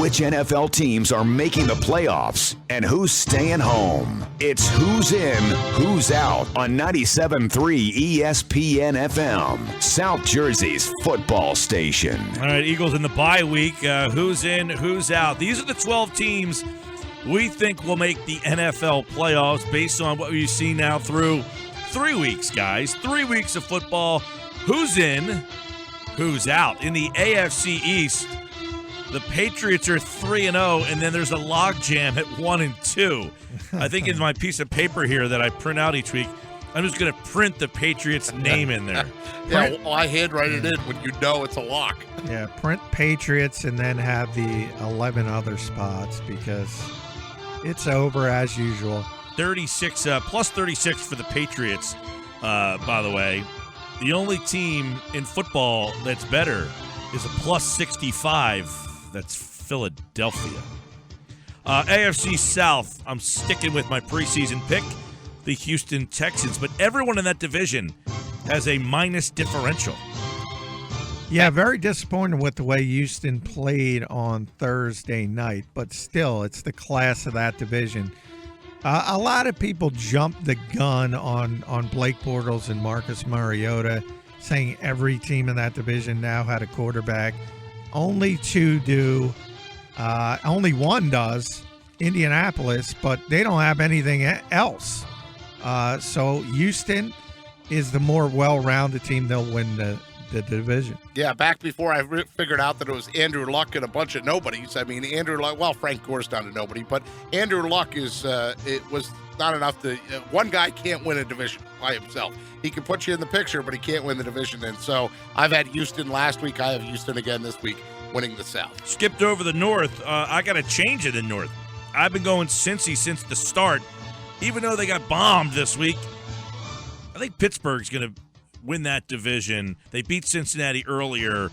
which NFL teams are making the playoffs and who's staying home. It's Who's In, Who's Out on 97.3 ESPN FM, South Jersey's football station. All right, Eagles in the bye week. Who's in, who's out? These are the 12 teams we think will make the NFL playoffs based on what we've seen now through 3 weeks, guys. 3 weeks of football. Who's in, who's out? In the AFC East, the Patriots are 3-0, and then there's a logjam at 1-2. I think in my piece of paper here that I print out each week, I'm just going to print the Patriots' name in there. Yeah, well, I handwrite it in when you know it's a lock. Yeah, print Patriots and then have the 11 other spots because it's over as usual. 36 plus 36 for the Patriots, by the way. The only team in football that's better is a plus 65. That's Philadelphia. AFC South, I'm sticking with my preseason pick, the Houston Texans. But everyone in that division has a minus differential. Yeah, very disappointed with the way Houston played on Thursday night. But still, it's the class of that division. A lot of people jumped the gun on Blake Bortles and Marcus Mariota, saying every team in that division now had a quarterback. Only two do. Only one does, Indianapolis, but they don't have anything else. So Houston is the more well-rounded team. They'll win the division. Yeah, back before I figured out that it was Andrew Luck and a bunch of nobodies. I mean, Andrew Luck, well, Frank Gore's not a nobody, but Andrew Luck is, it was not enough to, one guy can't win a division by himself. He can put you in the picture, but he can't win the division. And so I've had Houston last week. I have Houston again this week, winning the South. Skipped over the North. I got to change it in North. I've been going Cincy since the start, even though they got bombed this week. I think Pittsburgh's going to win that division. They beat Cincinnati earlier.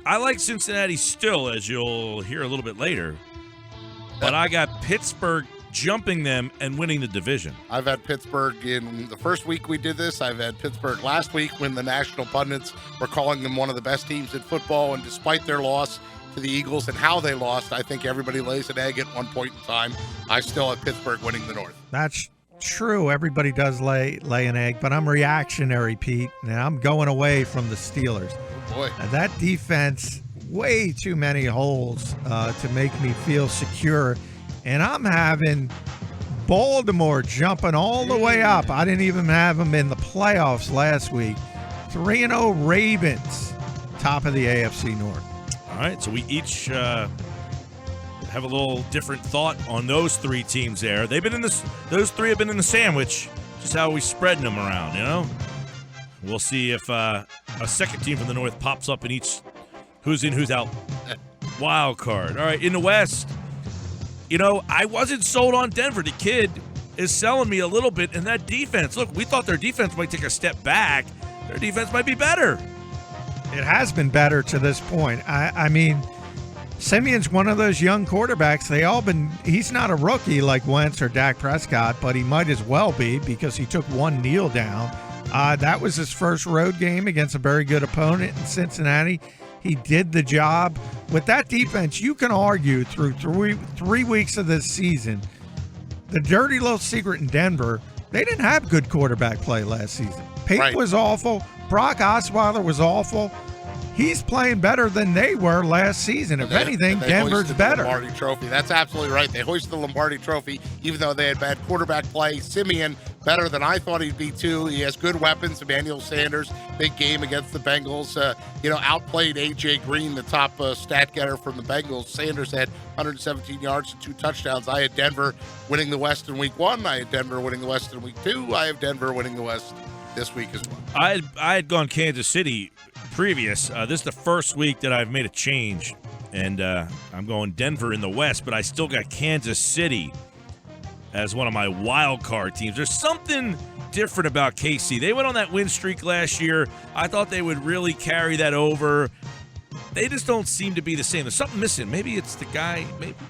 I like Cincinnati still, as you'll hear a little bit later. But I got Pittsburgh jumping them and winning the division. I've had Pittsburgh in the first week we did this. I've had Pittsburgh last week when the national pundits were calling them one of the best teams in football. And despite their loss to the Eagles and how they lost, I think everybody lays an egg at one point in time. I still have Pittsburgh winning the North. That's true. Everybody does lay an egg, but I'm reactionary, Pete, and I'm going away from the Steelers. Oh, boy. And that defense, way too many holes to make me feel secure. And I'm having Baltimore jumping all the way up. I didn't even have them in the playoffs last week. 3-0 Ravens, top of the AFC North. All right, so we each have a little different thought on those three teams there. They've been in this; those three have been in the sandwich. Just how are we spreading them around, you know? We'll see if a second team from the North pops up in each who's in, who's out wild card. All right, in the West, you know, I wasn't sold on Denver. The kid is selling me a little bit in that defense. Look, we thought their defense might take a step back. Their defense might be better. It has been better to this point. I mean, Simeon's one of those young quarterbacks. He's not a rookie like Wentz or Dak Prescott, but he might as well be because he took one kneel down. That was his first road game against a very good opponent in Cincinnati. He did the job. With that defense, you can argue through three weeks of this season, the dirty little secret in Denver, they didn't have good quarterback play last season. Peyton was awful. Brock Osweiler was awful. He's playing better than they were last season. If anything, Denver's better. The Lombardi Trophy. That's absolutely right. They hoisted the Lombardi Trophy, even though they had bad quarterback play. Simeon, better than I thought he'd be, too. He has good weapons. Emmanuel Sanders, big game against the Bengals. Outplayed A.J. Green, the top stat getter from the Bengals. Sanders had 117 yards and 2 touchdowns. I had Denver winning the West in week 1. I had Denver winning the West in week 2. I have Denver winning the West this week as well. I had gone Kansas City previous. This is the first week that I've made a change, and I'm going Denver in the West, but I still got Kansas City as one of my wild card teams. There's something different about KC. They went on that win streak last year. I thought they would really carry that over. They just don't seem to be the same. There's something missing. Maybe it's the guy.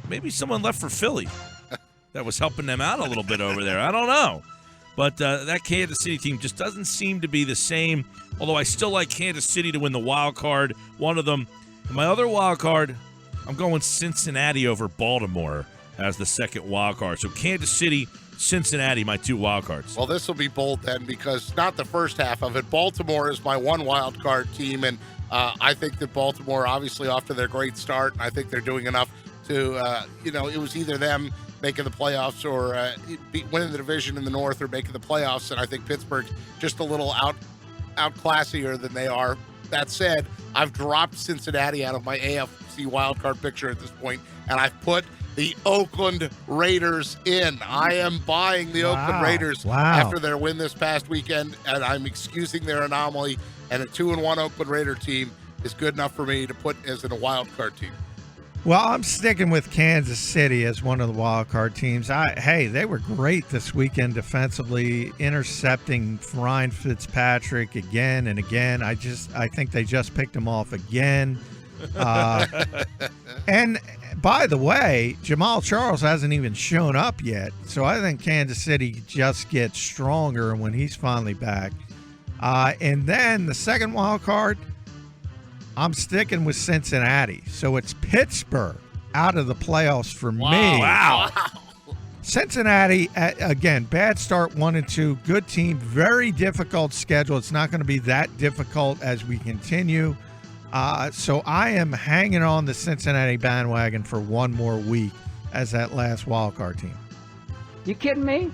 Maybe someone left for Philly that was helping them out a little bit over there. I don't know. But that Kansas City team just doesn't seem to be the same, although I still like Kansas City to win the wild card, one of them. And my other wild card, I'm going Cincinnati over Baltimore as the second wild card. So Kansas City, Cincinnati, my 2 wild cards. Well, this will be bold then, because not the first half of it. Baltimore is my 1 wild card team, and I think that Baltimore, obviously off to their great start, and I think they're doing enough to, it was either them making the playoffs or winning the division in the North or making the playoffs, and I think Pittsburgh's just a little outclassier than they are. That said, I've dropped Cincinnati out of my AFC wildcard picture at this point, and I've put the Oakland Raiders in. I am buying the Oakland Raiders after their win this past weekend, and I'm excusing their anomaly, and a 2-1 Oakland Raider team is good enough for me to put as in a wildcard team. Well, I'm sticking with Kansas City as one of the wild card teams. They were great this weekend defensively, intercepting Ryan Fitzpatrick again and again. I think they just picked him off again. And by the way, Jamal Charles hasn't even shown up yet, so I think Kansas City just gets stronger when he's finally back. And then the second wild card, I'm sticking with Cincinnati. So it's Pittsburgh out of the playoffs for me. Wow. Cincinnati, again, bad start 1-2. Good team, very difficult schedule. It's not going to be that difficult as we continue. So I am hanging on the Cincinnati bandwagon for one more week as that last wild card team. You kidding me?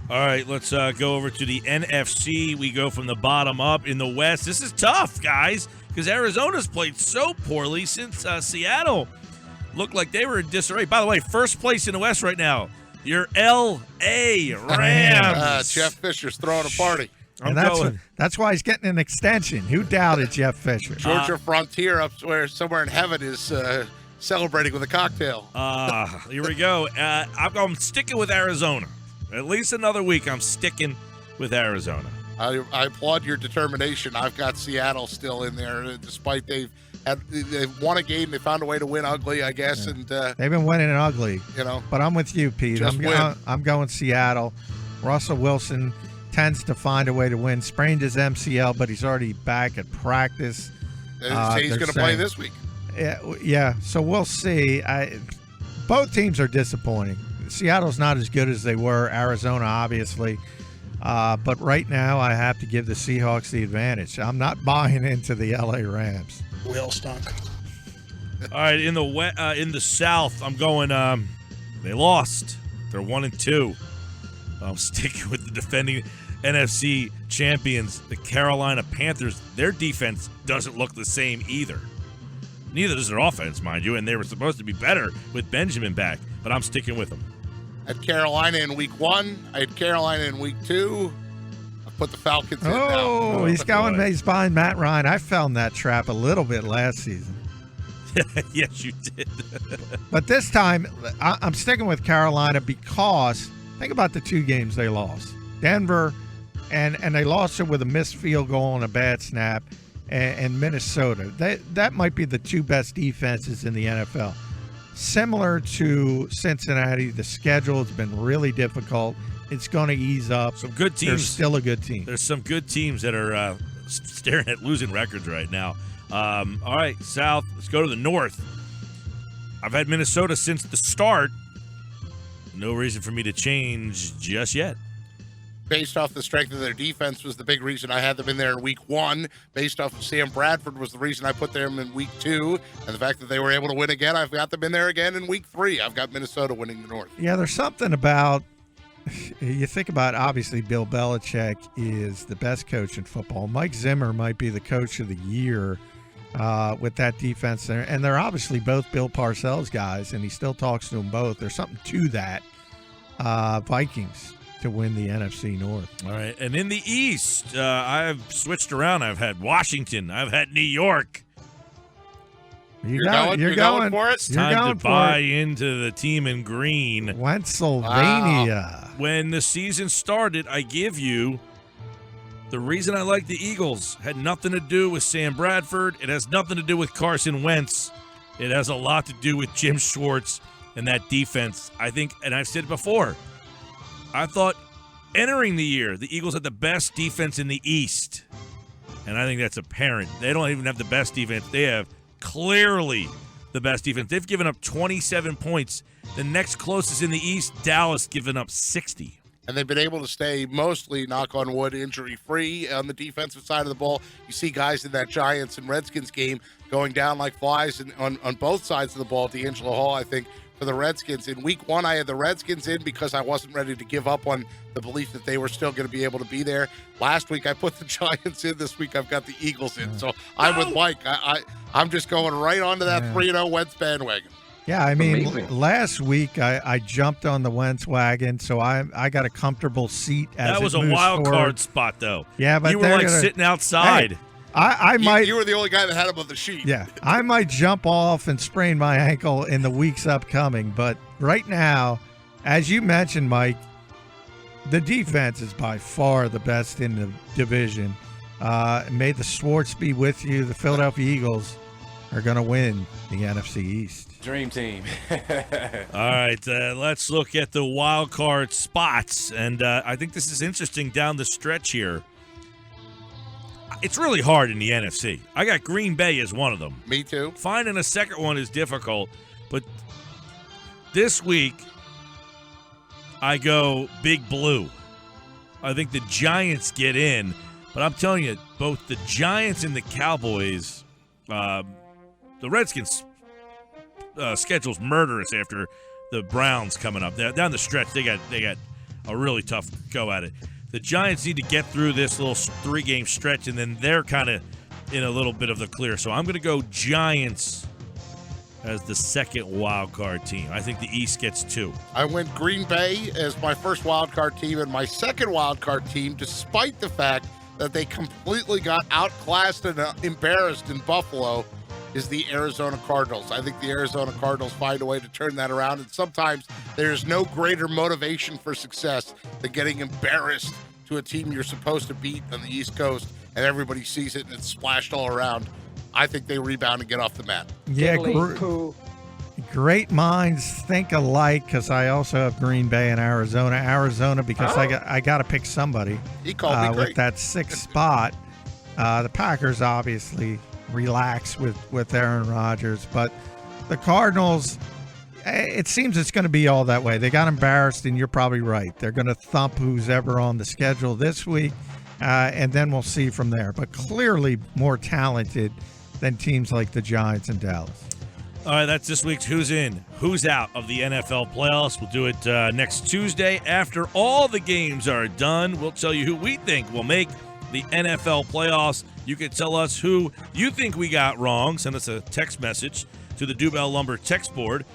All right, let's go over to the NFC. We go from the bottom up in the West. This is tough, guys, because Arizona's played so poorly since Seattle looked like they were in disarray. By the way, first place in the West right now, your L.A. Rams. Jeff Fisher's throwing a party. That's why he's getting an extension. Who doubted Jeff Fisher? Georgia Frontier somewhere in heaven is celebrating with a cocktail. Here we go. I'm sticking with Arizona. At least another week, I'm sticking with Arizona. I applaud your determination. I've got Seattle still in there, despite they've won a game. They found a way to win ugly, I guess. Yeah. And they've been winning it ugly. But I'm with you, Pete. I'm going Seattle. Russell Wilson tends to find a way to win. Sprained his MCL, but he's already back at practice. He's going to play this week. Yeah. So we'll see. Both teams are disappointing. Seattle's not as good as they were. Arizona, obviously. But right now, I have to give the Seahawks the advantage. I'm not buying into the LA Rams. We all stunk. All right, in the South, I'm going. They lost. They're 1-2. I'm sticking with the defending NFC champions, the Carolina Panthers. Their defense doesn't look the same either. Neither does their offense, mind you, and they were supposed to be better with Benjamin back, but I'm sticking with them. I had Carolina in week 1. I had Carolina in week 2. I put the Falcons in now. Oh, he's buying Matt Ryan. I fell in that trap a little bit last season. Yes, you did. But this time, I'm sticking with Carolina because think about the 2 games they lost. Denver, and they lost it with a missed field goal and a bad snap, and Minnesota. That might be the 2 best defenses in the NFL. Similar to Cincinnati, the schedule has been really difficult. It's going to ease up. Some good teams. They're still a good team. There's some good teams that are staring at losing records right now. All right, South. Let's go to the North. I've had Minnesota since the start. No reason for me to change just yet. Based off the strength of their defense was the big reason I had them in there in week 1. Based off of Sam Bradford was the reason I put them in week 2. And the fact that they were able to win again, I've got them in there again in week 3. I've got Minnesota winning the North. Yeah, there's something about, you think about, obviously, Bill Belichick is the best coach in football. Mike Zimmer might be the coach of the year with that defense there. And they're obviously both Bill Parcells guys, and he still talks to them both. There's something to that. Vikings to win the NFC North. All right, and in the East, I've switched around. I've had Washington. I've had New York. You're going for it? It's time to buy into the team in green. Pennsylvania. Wow. When the season started, I give you the reason I like the Eagles. Had nothing to do with Sam Bradford. It has nothing to do with Carson Wentz. It has a lot to do with Jim Schwartz and that defense. I think, and I've said it before, I thought entering the year, the Eagles had the best defense in the East. And I think that's apparent. They don't even have the best defense. They have clearly the best defense. They've given up 27 points. The next closest in the East, Dallas, given up 60. And they've been able to stay mostly, knock on wood, injury-free on the defensive side of the ball. You see guys in that Giants and Redskins game going down like flies on both sides of the ball. D'Angelo Hall, I think, for the Redskins. In week one, I had the Redskins in because I wasn't ready to give up on the belief that they were still going to be able to be there. Last week, I put the Giants in. This week, I've got the Eagles in. So I'm with Mike. I'm just going right onto that 3-0 Wentz bandwagon. Yeah, I mean, last week I jumped on the Wentz wagon, so I got a comfortable seat as that was it a moves wild forward. Card spot, though. Yeah, but you were like sitting outside. Hey, I might. You were the only guy that had him on the sheet. Yeah, I might jump off and sprain my ankle in the weeks upcoming, but right now, as you mentioned, Mike, the defense is by far the best in the division. May the Schwartz be with you. The Philadelphia Eagles are going to win the NFC East. Dream team. All right, let's look at the wild card spots, and I think this is interesting down the stretch here. It's really hard in the NFC. I got Green Bay as one of them. Me too. Finding a second one is difficult, but this week I go Big Blue. I think the Giants get in, but I'm telling you, both the Giants and the Cowboys, the Redskins' schedule's murderous after the Browns coming up. Down the stretch, they got a really tough go at it. The Giants need to get through this little 3-game stretch, and then they're kind of in a little bit of the clear. So I'm going to go Giants as the second wild card team. I think the East gets 2. I went Green Bay as my first wild card team, and my second wild card team, despite the fact that they completely got outclassed and embarrassed in Buffalo, is the Arizona Cardinals. I think the Arizona Cardinals find a way to turn that around, and sometimes there's no greater motivation for success than getting embarrassed to a team you're supposed to beat on the East Coast, and everybody sees it and it's splashed all around. I think they rebound and get off the mat. Yeah, great minds think alike, because I also have Green Bay and Arizona because I got to pick somebody. He called me great. With that 6th spot. The Packers obviously relax with Aaron Rodgers, but the Cardinals, it seems it's going to be all that way. They got embarrassed, and you're probably right. They're going to thump who's ever on the schedule this week, and then we'll see from there. But clearly more talented than teams like the Giants and Dallas. All right, that's this week's Who's In, Who's Out of the NFL playoffs. We'll do it next Tuesday. After all the games are done, we'll tell you who we think will make the NFL playoffs. You can tell us who you think we got wrong. Send us a text message to the Dubell Lumber text board,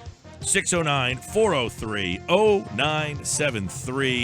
609-403-0973.